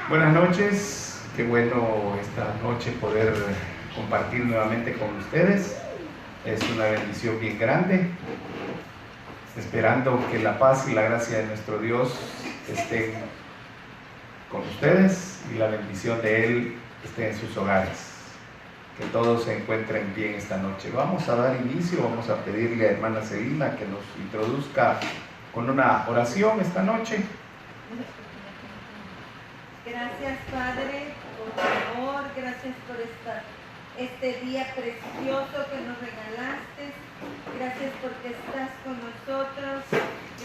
Buenas noches, qué bueno esta noche poder compartir nuevamente con ustedes. Es una bendición bien grande, esperando que la paz y la gracia de nuestro Dios estén con ustedes y la bendición de Él esté en sus hogares. Que todos se encuentren bien esta noche. Vamos a dar inicio, vamos a pedirle a hermana Celina que nos introduzca con una oración esta noche. Gracias, Padre, por tu amor, gracias por este día precioso que nos regalaste. Gracias porque estás con nosotros.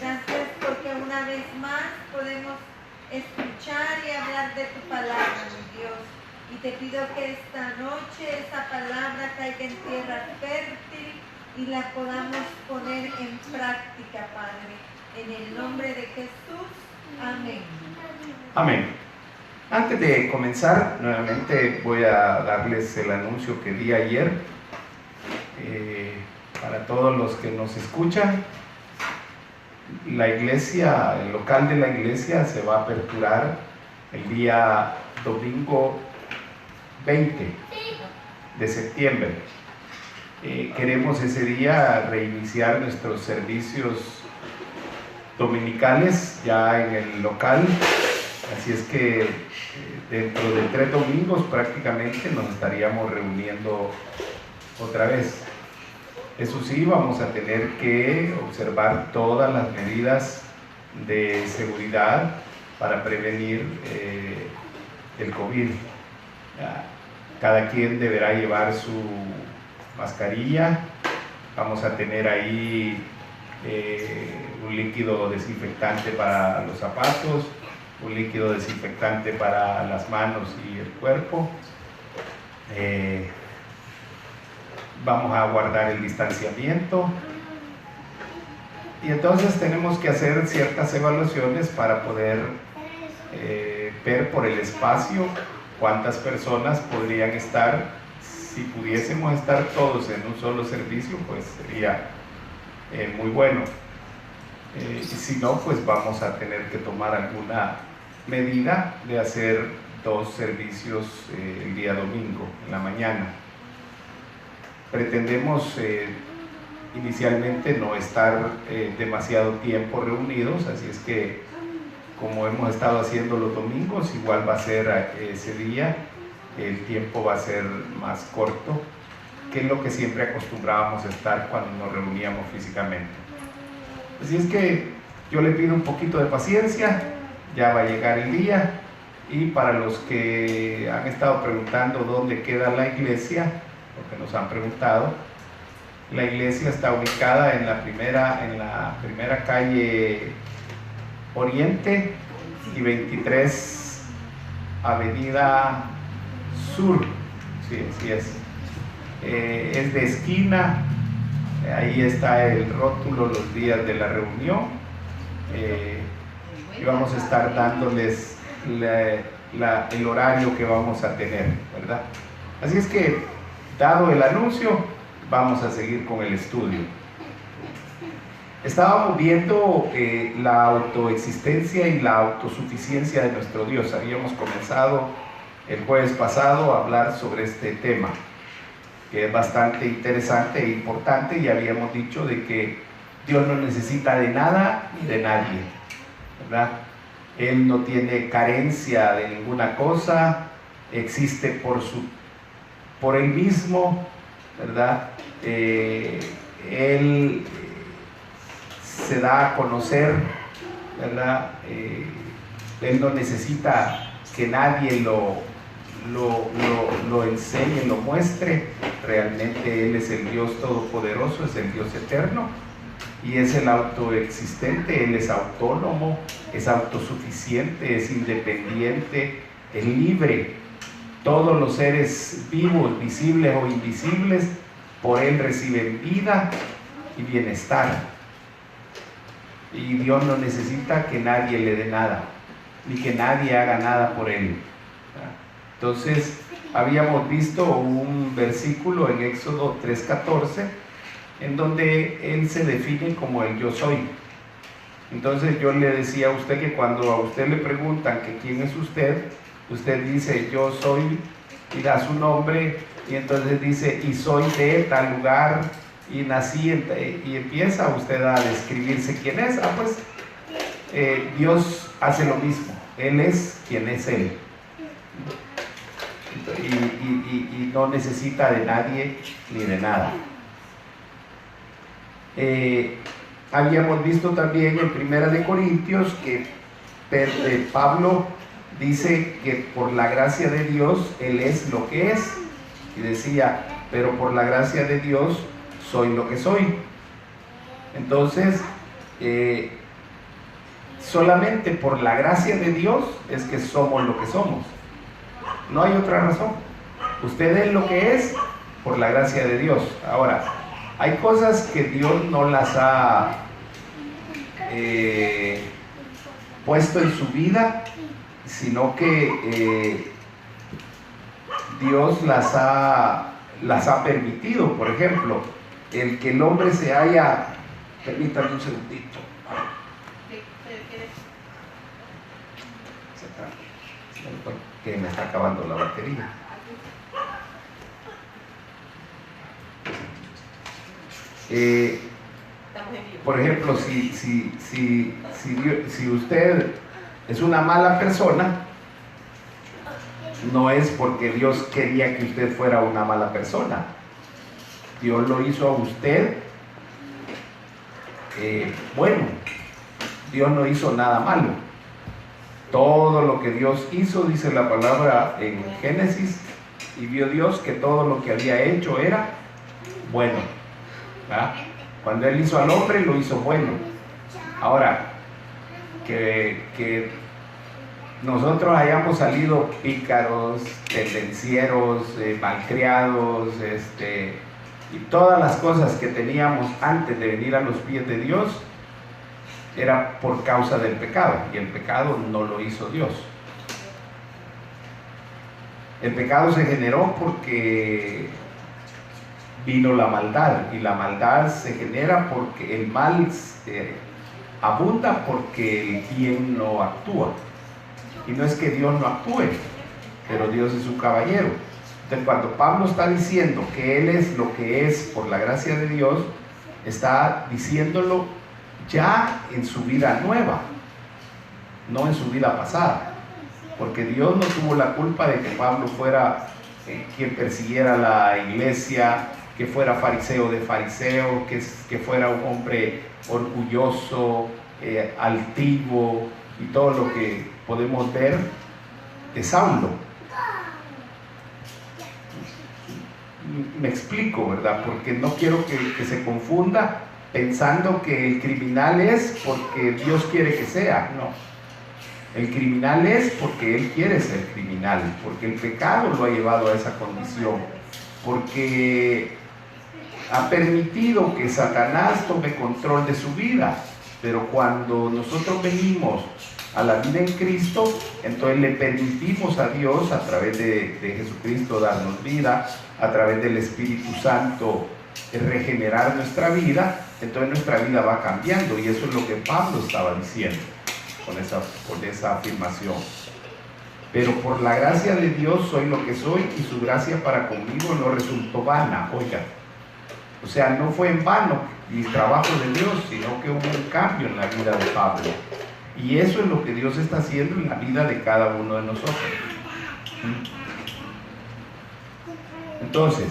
Gracias porque una vez más podemos escuchar y hablar de tu palabra, mi Dios. Y te pido que esta noche esa palabra caiga en tierra fértil y la podamos poner en práctica, Padre. En el nombre de Jesús. Amén. Amén. Antes de comenzar, nuevamente voy a darles el anuncio que di ayer. Para todos los que nos escuchan, la iglesia, el local de la iglesia se va a aperturar el día domingo 20 de septiembre. Queremos ese día reiniciar nuestros servicios dominicales ya en el local. Así es que dentro de 3 domingos prácticamente nos estaríamos reuniendo otra vez. Eso sí, vamos a tener que observar todas las medidas de seguridad para prevenir el COVID. Cada quien deberá llevar su mascarilla. Vamos a tener ahí un líquido desinfectante para los zapatos, un líquido desinfectante para las manos y el cuerpo. Vamos a guardar el distanciamiento y entonces tenemos que hacer ciertas evaluaciones para poder ver por el espacio cuántas personas podrían estar. Si pudiésemos estar todos en un solo servicio, pues sería muy bueno. Y si no, pues vamos a tener que tomar alguna medida de hacer 2 servicios el día domingo en la mañana. Pretendemos inicialmente no estar demasiado tiempo reunidos, así es que como hemos estado haciendo los domingos, igual va a ser ese día, el tiempo va a ser más corto que lo que siempre acostumbrábamos a estar cuando nos reuníamos físicamente. Así es que yo le pido un poquito de paciencia, ya va a llegar el día. Y para los que han estado preguntando dónde queda la iglesia, porque nos han preguntado, la iglesia está ubicada en la primera calle Oriente y 23 Avenida Sur. Sí, así es. Es de esquina. Ahí está el rótulo, los días de la reunión, y vamos a estar dándoles el horario que vamos a tener, ¿verdad? Así es que, dado el anuncio, vamos a seguir con el estudio. Estábamos viendo la autoexistencia y la autosuficiencia de nuestro Dios. Habíamos comenzado el jueves pasado a hablar sobre este tema, que es bastante interesante e importante, y habíamos dicho de que Dios no necesita de nada ni de nadie, ¿verdad? Él no tiene carencia de ninguna cosa, existe por Él mismo, ¿verdad? Él se da a conocer, ¿verdad? Él no necesita que nadie lo enseñe, lo muestre. Realmente Él es el Dios todopoderoso, es el Dios eterno y es el autoexistente. Él es autónomo, es autosuficiente, es independiente, es libre. Todos los seres vivos, visibles o invisibles, por Él reciben vida y bienestar, y Dios no necesita que nadie le dé nada, ni que nadie haga nada por Él. Entonces, habíamos visto un versículo en Éxodo 3:14, en donde Él se define como el yo soy. Entonces yo le decía a usted que cuando a usted le preguntan que quién es usted, Usted dice, yo soy, y da su nombre, y entonces dice, y soy de tal lugar, y nací, y empieza usted a describirse quién es. Pues Dios hace lo mismo, Él es quien es Él. Y no necesita de nadie ni de nada. Habíamos visto también en Primera de Corintios que Pablo dice que por la gracia de Dios Él es lo que es, y decía, pero por la gracia de Dios soy lo que soy. Entonces, solamente por la gracia de Dios es que somos lo que somos. No hay otra razón. Usted es lo que es por la gracia de Dios. Ahora, hay cosas que Dios no las ha puesto en su vida, sino que Dios las ha permitido. Por ejemplo, el que el hombre se haya... Permítame un segundito. Que me está acabando la batería. Por ejemplo, si usted es una mala persona, no es porque Dios quería que usted fuera una mala persona. Dios lo hizo a usted bueno. Dios no hizo nada malo. Todo lo que Dios hizo, dice la palabra en Génesis, y vio Dios que todo lo que había hecho era bueno. ¿Verdad? Cuando Él hizo al hombre, lo hizo bueno. Ahora, que nosotros hayamos salido pícaros, tendencieros, malcriados, y todas las cosas que teníamos antes de venir a los pies de Dios, era por causa del pecado, y el pecado no lo hizo Dios. El pecado se generó porque vino la maldad, y la maldad se genera porque el mal abunda porque el bien no actúa. Y no es que Dios no actúe, pero Dios es un caballero. Entonces, cuando Pablo está diciendo que Él es lo que es por la gracia de Dios, está diciéndolo ya en su vida nueva, no en su vida pasada, porque Dios no tuvo la culpa de que Pablo fuera quien persiguiera la iglesia, que fuera fariseo de fariseo, que fuera un hombre orgulloso, altivo, y todo lo que podemos ver de Saulo. Me explico, ¿verdad? Porque no quiero que se confunda pensando que el criminal es porque Dios quiere que sea. No, el criminal es porque él quiere ser criminal, porque el pecado lo ha llevado a esa condición, porque ha permitido que Satanás tome control de su vida. Pero cuando nosotros venimos a la vida en Cristo, entonces le permitimos a Dios, a través de Jesucristo, darnos vida, a través del Espíritu Santo regenerar nuestra vida. Entonces nuestra vida va cambiando, y eso es lo que Pablo estaba diciendo con esa afirmación. Pero por la gracia de Dios soy lo que soy, y su gracia para conmigo no resultó vana. Oiga, o sea, no fue en vano el trabajo de Dios, sino que hubo un cambio en la vida de Pablo. Y eso es lo que Dios está haciendo en la vida de cada uno de nosotros. Entonces,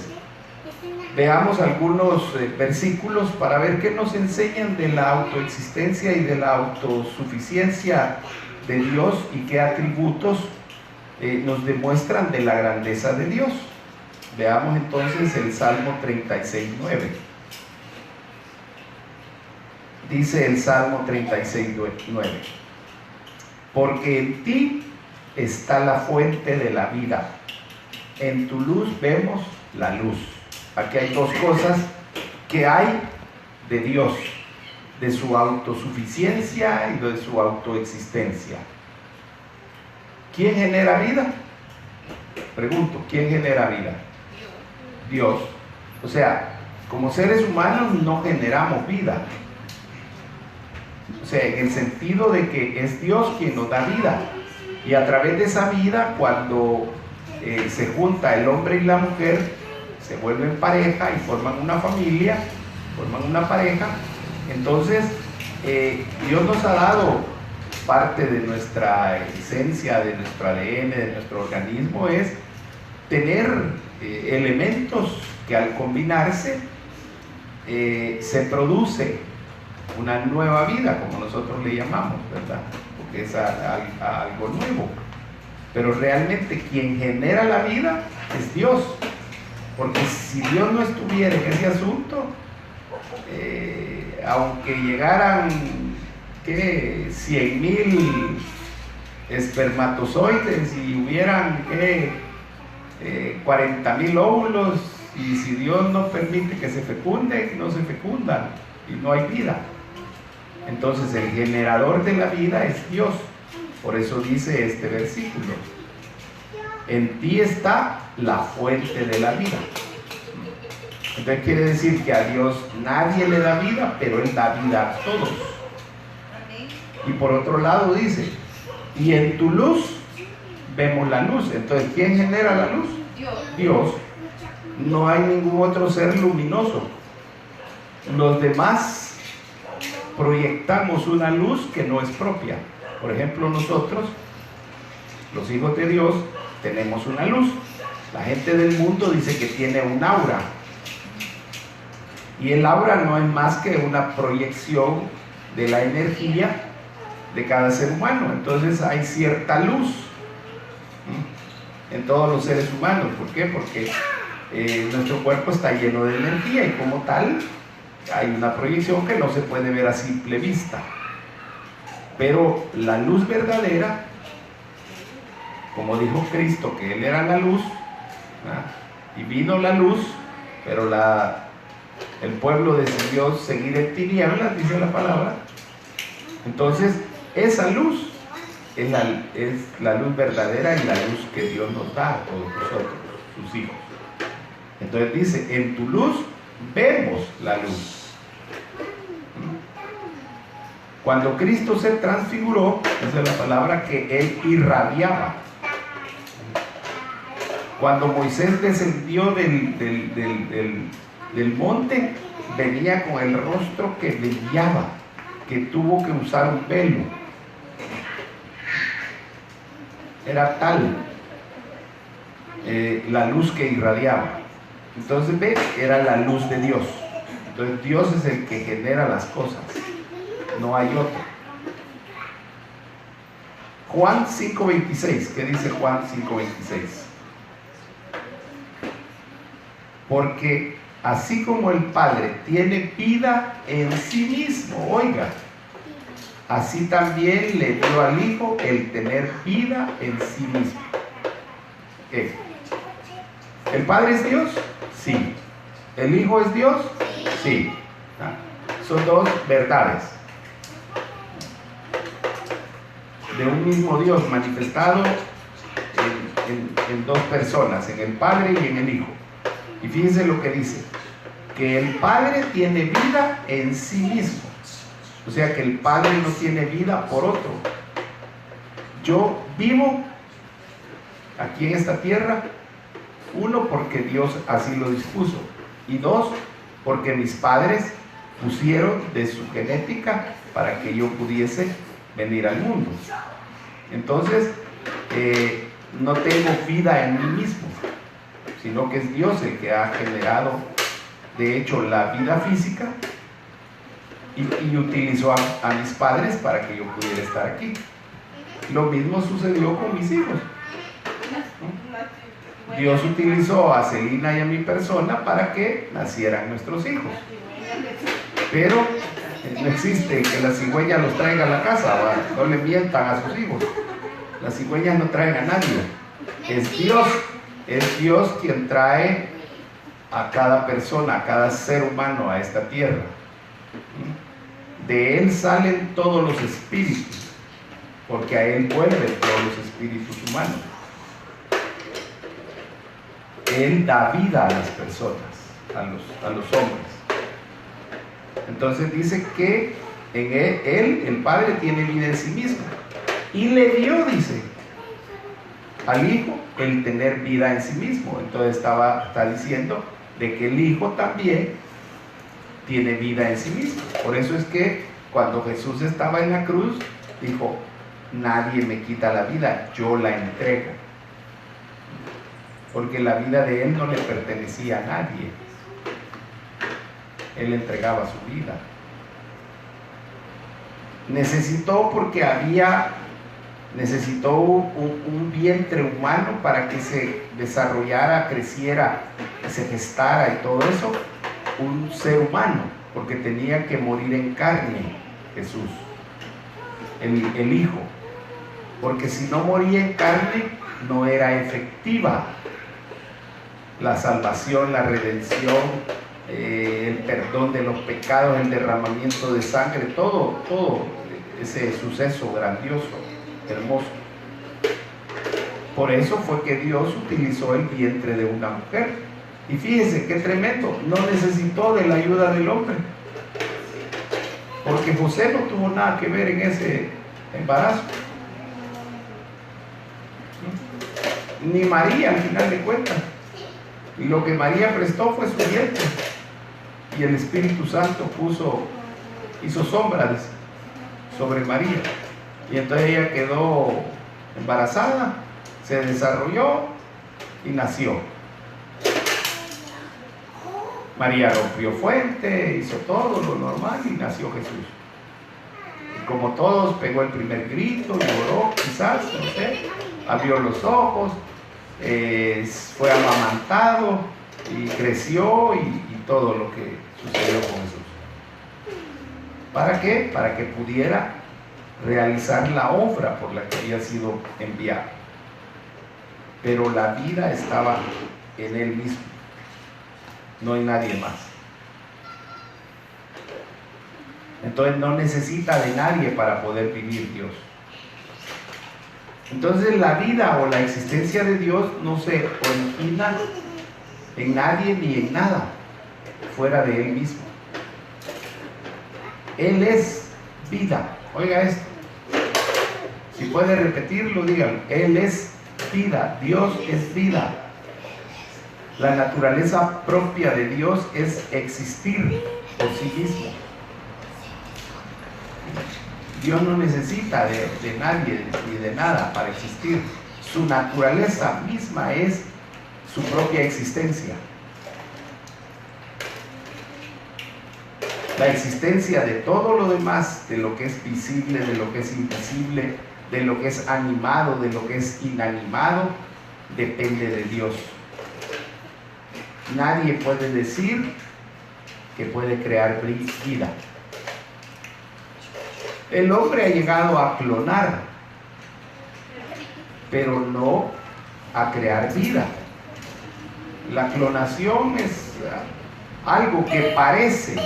veamos algunos versículos para ver qué nos enseñan de la autoexistencia y de la autosuficiencia de Dios, y qué atributos nos demuestran de la grandeza de Dios. Veamos entonces el Salmo 36:9. Dice el Salmo 36:9: porque en ti está la fuente de la vida, en tu luz vemos la luz. Aquí hay dos cosas que hay de Dios, de su autosuficiencia y de su autoexistencia. ¿Quién genera vida? Pregunto, ¿quién genera vida? Dios. O sea, como seres humanos no generamos vida. O sea, en el sentido de que es Dios quien nos da vida. Y a través de esa vida, cuando se junta el hombre y la mujer, se vuelven pareja y forman una familia, forman una pareja. Entonces, Dios nos ha dado parte de nuestra esencia, de nuestro ADN, de nuestro organismo, es tener elementos que al combinarse se produce una nueva vida, como nosotros le llamamos, ¿verdad? Porque es algo nuevo. Pero realmente quien genera la vida es Dios. Porque si Dios no estuviera en ese asunto, aunque llegaran 100,000 espermatozoides y hubieran 40,000 óvulos, y si Dios no permite que se fecunden, no se fecundan y no hay vida. Entonces el generador de la vida es Dios. Por eso dice este versículo: en ti está la fuente de la vida. Entonces quiere decir que a Dios nadie le da vida, pero Él da vida a todos. Y por otro lado dice: y en tu luz vemos la luz. Entonces, ¿quién genera la luz? Dios. No hay ningún otro ser luminoso. Los demás proyectamos una luz que no es propia. Por ejemplo, nosotros, los hijos de Dios, tenemos una luz. La gente del mundo dice que tiene un aura. Y el aura no es más que una proyección de la energía de cada ser humano. Entonces hay cierta luz en todos los seres humanos. ¿Por qué? Porque nuestro cuerpo está lleno de energía y como tal hay una proyección que no se puede ver a simple vista. Pero la luz verdadera, como dijo Cristo que Él era la luz, y vino la luz, pero el pueblo decidió seguir en tinieblas, dice la palabra. Entonces esa luz es la luz verdadera y la luz que Dios nos da a todos nosotros, sus hijos. Entonces dice: en tu luz vemos la luz. Cuando Cristo se transfiguró, esa es la palabra, que Él irradiaba. Cuando Moisés descendió del monte, venía con el rostro que brillaba, que tuvo que usar un velo. Era tal la luz que irradiaba. Entonces, ve, era la luz de Dios. Entonces Dios es el que genera las cosas, no hay otro. Juan 5:26, ¿qué dice Juan 5:26? Porque así como el Padre tiene vida en sí mismo, oiga, así también le dio al Hijo el tener vida en sí mismo. ¿Qué? ¿El Padre es Dios? Sí. ¿El Hijo es Dios? Sí. Son dos verdades de un mismo Dios manifestado en dos personas, en el Padre y en el Hijo. Y fíjense lo que dice: que el Padre tiene vida en sí mismo. O sea que el Padre no tiene vida por otro. Yo vivo aquí en esta tierra, uno, porque Dios así lo dispuso, y dos, porque mis padres pusieron de su genética para que yo pudiese venir al mundo. Entonces, no tengo vida en mí mismo, sino que es Dios el que ha generado, de hecho, la vida física y utilizó a mis padres para que yo pudiera estar aquí. Lo mismo sucedió con mis hijos. Dios utilizó a Celina y a mi persona para que nacieran nuestros hijos. Pero no existe que la cigüeña los traiga a la casa, ¿va? No le mientan a sus hijos. Las cigüeñas no traen a nadie. Es Dios quien trae a cada persona, a cada ser humano a esta tierra. De Él salen todos los espíritus, porque a Él vuelven todos los espíritus humanos. Él da vida a las personas, a los hombres. Entonces dice que en él, el Padre tiene vida en sí mismo. Y le dio, dice, al Hijo el tener vida en sí mismo. Entonces está diciendo de que el Hijo también tiene vida en sí mismo. Por eso es que cuando Jesús estaba en la cruz, dijo: nadie me quita la vida, yo la entrego. Porque la vida de Él no le pertenecía a nadie. Él entregaba su vida. Necesitó un vientre humano para que se desarrollara, creciera, se gestara y todo eso, un ser humano, porque tenía que morir en carne Jesús, el Hijo, porque si no moría en carne no era efectiva la salvación, la redención, el perdón de los pecados, el derramamiento de sangre, todo ese suceso grandioso, hermoso. Por eso fue que Dios utilizó el vientre de una mujer. Y fíjense qué tremendo, no necesitó de la ayuda del hombre, porque José no tuvo nada que ver en ese embarazo, ni María al final de cuentas. Y lo que María prestó fue su vientre, y el Espíritu Santo hizo sombras sobre María, y entonces ella quedó embarazada, se desarrolló y nació. María rompió fuente, hizo todo lo normal y nació Jesús. Y como todos, pegó el primer grito, lloró quizás, no sé, abrió los ojos, fue amamantado y creció y todo lo que sucedió con Jesús. ¿Para qué? Para que pudiera realizar la obra por la que había sido enviado. Pero la vida estaba en Él mismo, no en nadie más. Entonces no necesita de nadie para poder vivir Dios. Entonces la vida o la existencia de Dios no se origina en nadie ni en nada fuera de Él mismo. Él es vida. Oiga esto. Si puede repetirlo, díganlo. Él es vida. Dios es vida. La naturaleza propia de Dios es existir por sí mismo. Dios no necesita de nadie ni de nada para existir. Su naturaleza misma es su propia existencia. La existencia de todo lo demás, de lo que es visible, de lo que es invisible, de lo que es animado, de lo que es inanimado, depende de Dios. Nadie puede decir que puede crear vida. El hombre ha llegado a clonar, pero no a crear vida. La clonación es algo que parece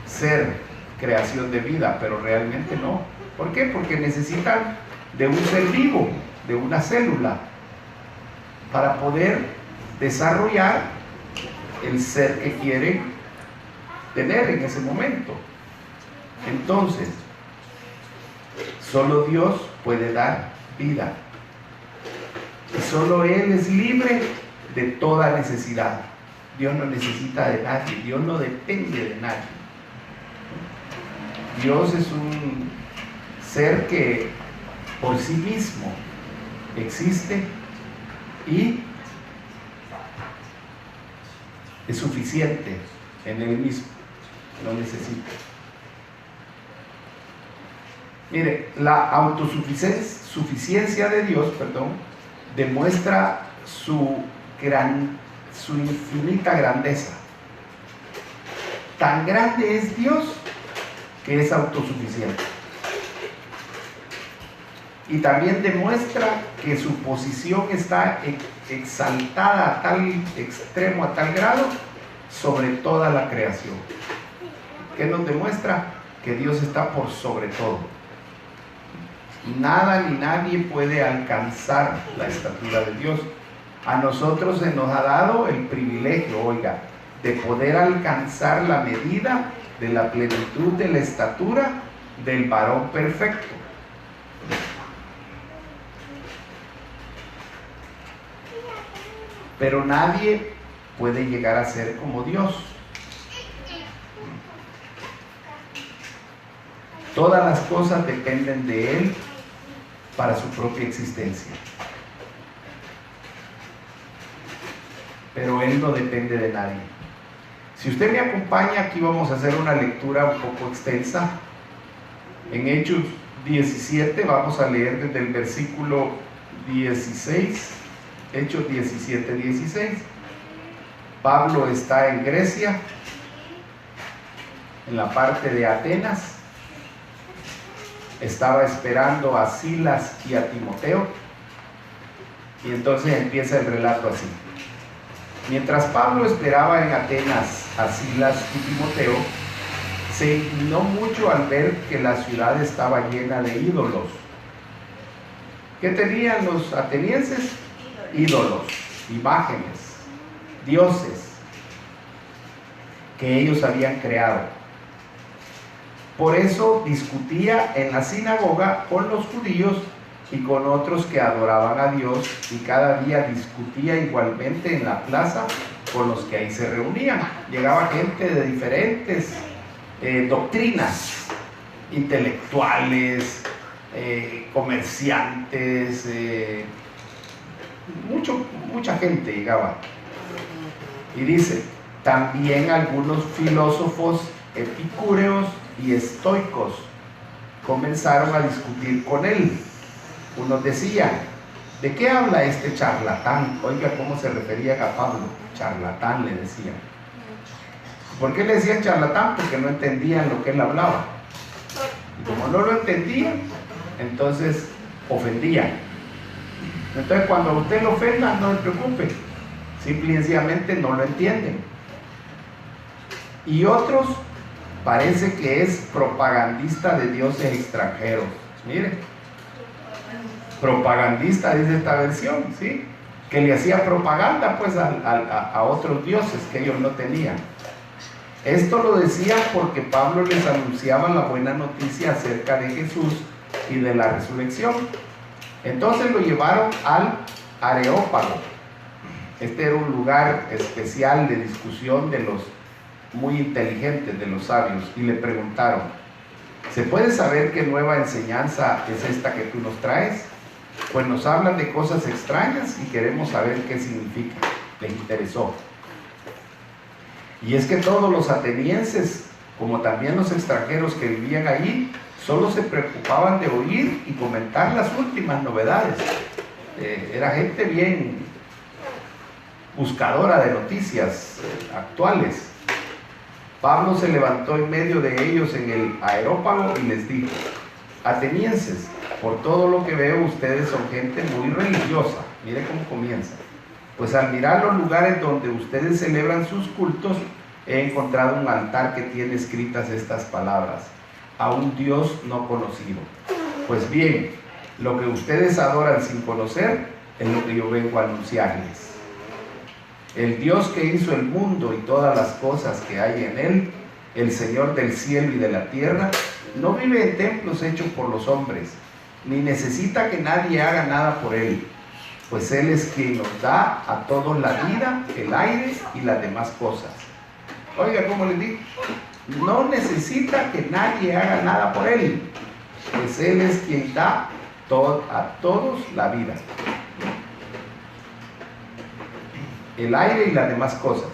ser creación de vida, pero realmente no. ¿Por qué? Porque necesitan de un ser vivo, de una célula, para poder desarrollar el ser que quieren tener en ese momento. Entonces, solo Dios puede dar vida. Y solo Él es libre de toda necesidad. Dios no necesita de nadie, Dios no depende de nadie. Dios es un ser que por sí mismo existe y es suficiente en Él mismo, no necesita. Mire, la autosuficiencia de Dios, demuestra su infinita grandeza. Tan grande es Dios que es autosuficiente. Y también demuestra que su posición está exaltada a tal extremo, a tal grado, sobre toda la creación. ¿Qué nos demuestra? Que Dios está por sobre todo. Nada ni nadie puede alcanzar la estatura de Dios. A nosotros se nos ha dado el privilegio, oiga, de poder alcanzar la medida de la plenitud de la estatura del varón perfecto. pero nadie puede llegar a ser como Dios. Todas las cosas dependen de Él para su propia existencia. Pero Él no depende de nadie. Si usted me acompaña, aquí vamos a hacer una lectura un poco extensa. En Hechos 17 vamos a leer desde el versículo 16, Hechos 17, 16. Pablo está en Grecia, en la parte de Atenas. Estaba esperando a Silas y a Timoteo. Y entonces empieza el relato así. Mientras Pablo esperaba en Atenas a Silas y Timoteo, se indignó mucho al ver que la ciudad estaba llena de ídolos. ¿Qué tenían los atenienses? Ídolos, imágenes, dioses que ellos habían creado. Por eso discutía en la sinagoga con los judíos y con otros que adoraban a Dios, y cada día discutía igualmente en la plaza con los que ahí se reunían. Llegaba gente de diferentes doctrinas, intelectuales, comerciantes, mucha gente llegaba. Y dice, también algunos filósofos epicúreos y estoicos comenzaron a discutir con él. Unos decían, ¿de qué habla este charlatán? Oiga, ¿cómo se referían a Pablo? Charlatán, le decían. ¿Por qué le decían charlatán? Porque no entendían lo que él hablaba. Y como no lo entendían, entonces ofendían. Entonces cuando a usted lo ofenda, no se preocupe. Simple y sencillamente no lo entienden. Y otros parece que es propagandista de dioses extranjeros. Mire, propagandista dice esta versión, ¿sí? Que le hacía propaganda pues a otros dioses que ellos no tenían. Esto lo decía porque Pablo les anunciaba la buena noticia acerca de Jesús y de la resurrección. Entonces lo llevaron al Areópago. Este era un lugar especial de discusión de los muy inteligentes, de los sabios, y le preguntaron, ¿se puede saber qué nueva enseñanza es esta que tú nos traes? Pues nos hablan de cosas extrañas y queremos saber qué significa. Les interesó. Y es que todos los atenienses, como también los extranjeros que vivían allí, solo se preocupaban de oír y comentar las últimas novedades. Era gente bien buscadora de noticias actuales. Pablo se levantó en medio de ellos en el Areópago y les dijo, atenienses, por todo lo que veo ustedes son gente muy religiosa. Mire cómo comienza. Pues al mirar los lugares donde ustedes celebran sus cultos, he encontrado un altar que tiene escritas estas palabras, a un Dios no conocido. Pues bien, lo que ustedes adoran sin conocer es lo que yo vengo a anunciarles. El Dios que hizo el mundo y todas las cosas que hay en él, el Señor del cielo y de la tierra, no vive en templos hechos por los hombres, ni necesita que nadie haga nada por él, pues Él es quien nos da a todos la vida, el aire y las demás cosas. Oiga, ¿cómo les digo? No necesita que nadie haga nada por Él, pues Él es quien da a todos la vida, el aire y las demás cosas.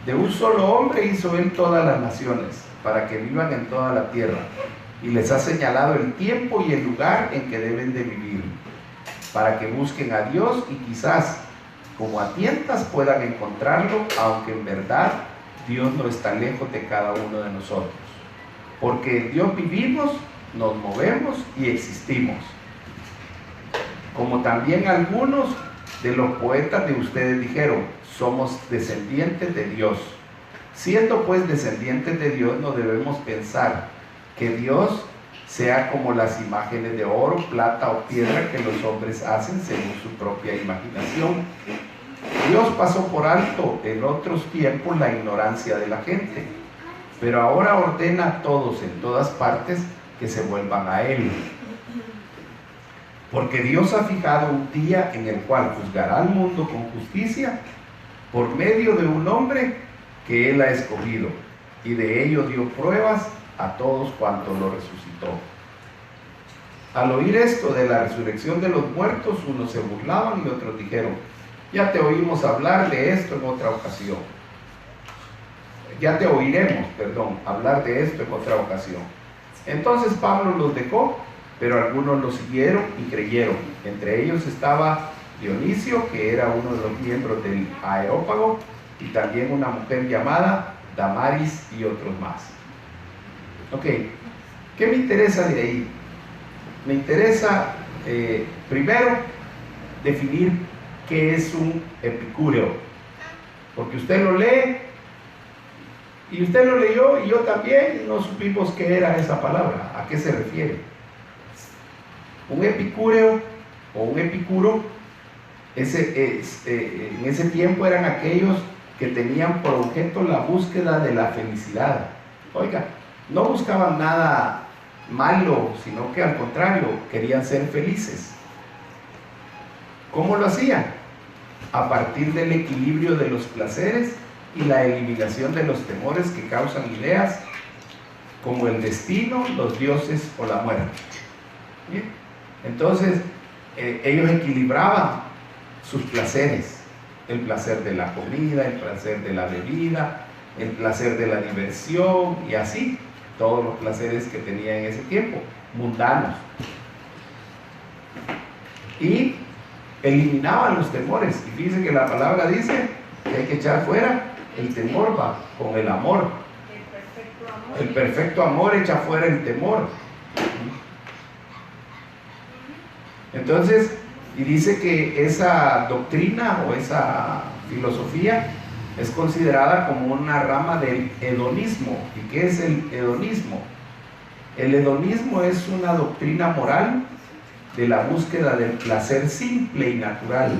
De un solo hombre hizo Él todas las naciones, para que vivan en toda la tierra, y les ha señalado el tiempo y el lugar en que deben de vivir, para que busquen a Dios y quizás, como a tientas, puedan encontrarlo, aunque en verdad Dios no está lejos de cada uno de nosotros. Porque en Dios vivimos, nos movemos y existimos. Como también algunos de los poetas de ustedes dijeron, somos descendientes de Dios. Siendo pues descendientes de Dios, no debemos pensar que Dios sea como las imágenes de oro, plata o piedra que los hombres hacen según su propia imaginación. Dios pasó por alto en otros tiempos la ignorancia de la gente, pero ahora ordena a todos en todas partes que se vuelvan a Él. Porque Dios ha fijado un día en el cual juzgará al mundo con justicia por medio de un hombre que él ha escogido, y de ello dio pruebas a todos cuantos lo resucitó. Al oír esto de la resurrección de los muertos, unos se burlaban y otros dijeron: ya te oímos hablar de esto en otra ocasión. Ya te oiremos, hablar de esto en otra ocasión. Entonces Pablo los dejó, pero algunos lo siguieron y creyeron. Entre ellos estaba Dionisio, que era uno de los miembros del Areópago, y también una mujer llamada Damaris y otros más. Ok, ¿qué me interesa de ahí? Me interesa primero definir qué es un epicúreo, porque usted lo lee y usted lo leyó y yo también, y no supimos qué era esa palabra, a qué se refiere. Un epicúreo o un epicuro, en ese tiempo eran aquellos que tenían por objeto la búsqueda de la felicidad. Oiga, no buscaban nada malo, sino que al contrario, querían ser felices. ¿Cómo lo hacían? A partir del equilibrio de los placeres y la eliminación de los temores que causan ideas como el destino, los dioses o la muerte. ¿Bien? Entonces, ellos equilibraban sus placeres, el placer de la comida, el placer de la bebida, el placer de la diversión, y así, todos los placeres que tenía en ese tiempo, mundanos. Y eliminaban los temores. Y fíjense que la palabra dice que hay que echar fuera el temor, va con el amor. El perfecto amor echa fuera el temor. Entonces, y dice que esa doctrina o esa filosofía es considerada como una rama del hedonismo. ¿Y qué es el hedonismo? El hedonismo es una doctrina moral de la búsqueda del placer simple y natural,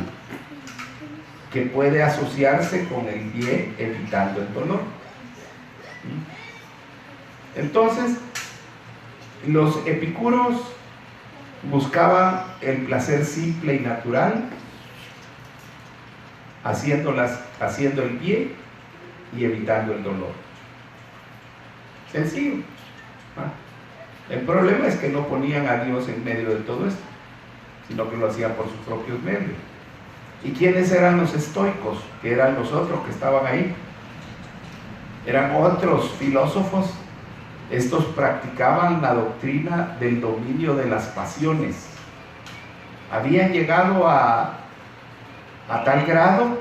que puede asociarse con el bien evitando el dolor. Entonces, los epicúreos buscaban el placer simple y natural, haciendo el bien y evitando el dolor. Sencillo. El problema es que no ponían a Dios en medio de todo esto, sino que lo hacían por sus propios medios. ¿Y quiénes eran los estoicos? Que eran los otros que estaban ahí. Eran otros filósofos. Estos practicaban la doctrina del dominio de las pasiones. Habían llegado a tal grado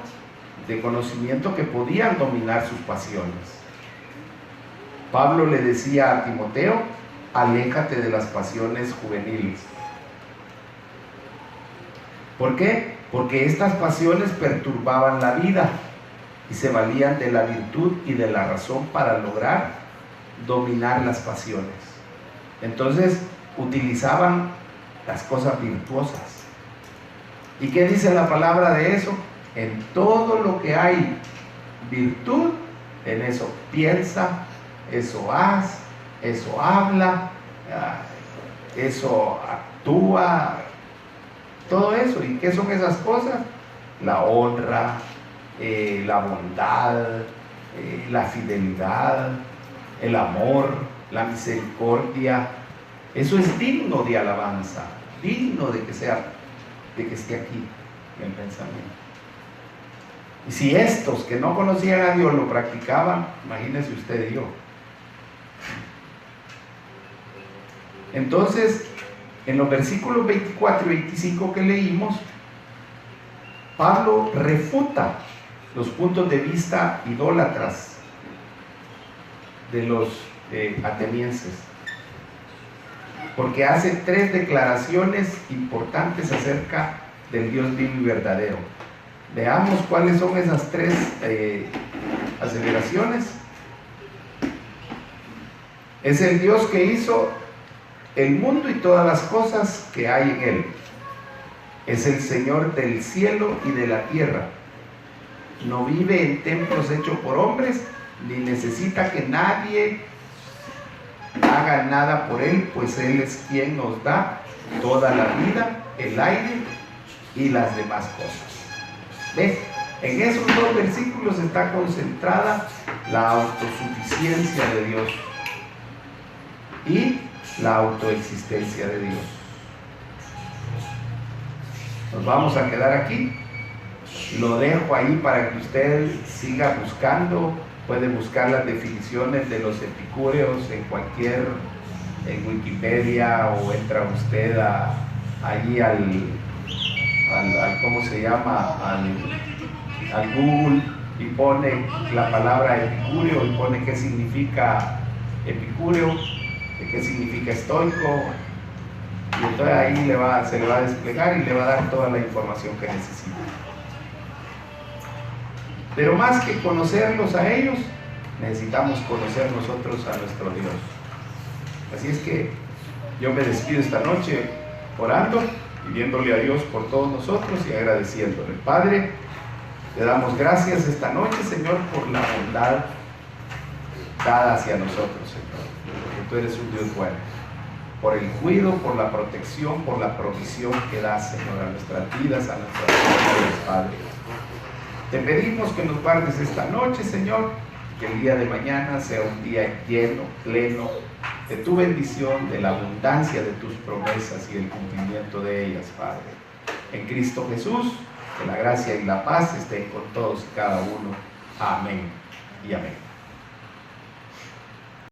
de conocimiento que podían dominar sus pasiones. Pablo le decía a Timoteo: aléjate de las pasiones juveniles. ¿Por qué? Porque estas pasiones perturbaban la vida y se valían de la virtud y de la razón para lograr dominar las pasiones. Entonces utilizaban las cosas virtuosas. ¿Y qué dice la palabra de eso? En todo lo que hay virtud, en eso piensa, eso haz, eso habla, eso actúa, todo eso. ¿Y qué son esas cosas? La honra, la bondad, la fidelidad, el amor, la misericordia. Eso es digno de alabanza, digno de que esté aquí en el pensamiento. Y si estos que no conocían a Dios lo practicaban, imagínense usted y yo. Entonces, en los versículos 24 y 25 que leímos, Pablo refuta los puntos de vista idólatras de los atenienses, porque hace 3 declaraciones importantes acerca del Dios vivo y verdadero. Veamos cuáles son esas 3 aseveraciones. Es el Dios que hizo el mundo y todas las cosas que hay en él. Es el Señor del cielo y de la tierra. No vive en templos hechos por hombres, ni necesita que nadie haga nada por él, pues él es quien nos da toda la vida, el aire y las demás cosas. ¿Ves? En esos dos versículos está concentrada la autosuficiencia de Dios y la autoexistencia de Dios. Nos vamos a quedar aquí. Lo dejo ahí para que usted siga buscando. Puede buscar las definiciones de los epicúreos en Wikipedia, o entra usted allí al ¿cómo se llama? Al Google, y pone la palabra epicúreo y pone qué significa epicúreo, qué significa estoico, y entonces ahí se le va a desplegar y le va a dar toda la información que necesita. Pero más que conocerlos a ellos, necesitamos conocer nosotros a nuestro Dios. Así es que yo me despido esta noche orando, pidiéndole a Dios por todos nosotros y agradeciéndole. Padre, te damos gracias esta noche, Señor, por la bondad dada hacia nosotros, Señor, porque tú eres un Dios bueno, por el cuidado, por la protección, por la provisión que das, Señor, a nuestras vidas, a nuestras familias, Padre. Te pedimos que nos guardes esta noche, Señor, que el día de mañana sea un día lleno, pleno de tu bendición, de la abundancia de tus promesas y el cumplimiento de ellas, Padre. En Cristo Jesús, que la gracia y la paz estén con todos y cada uno. Amén y amén.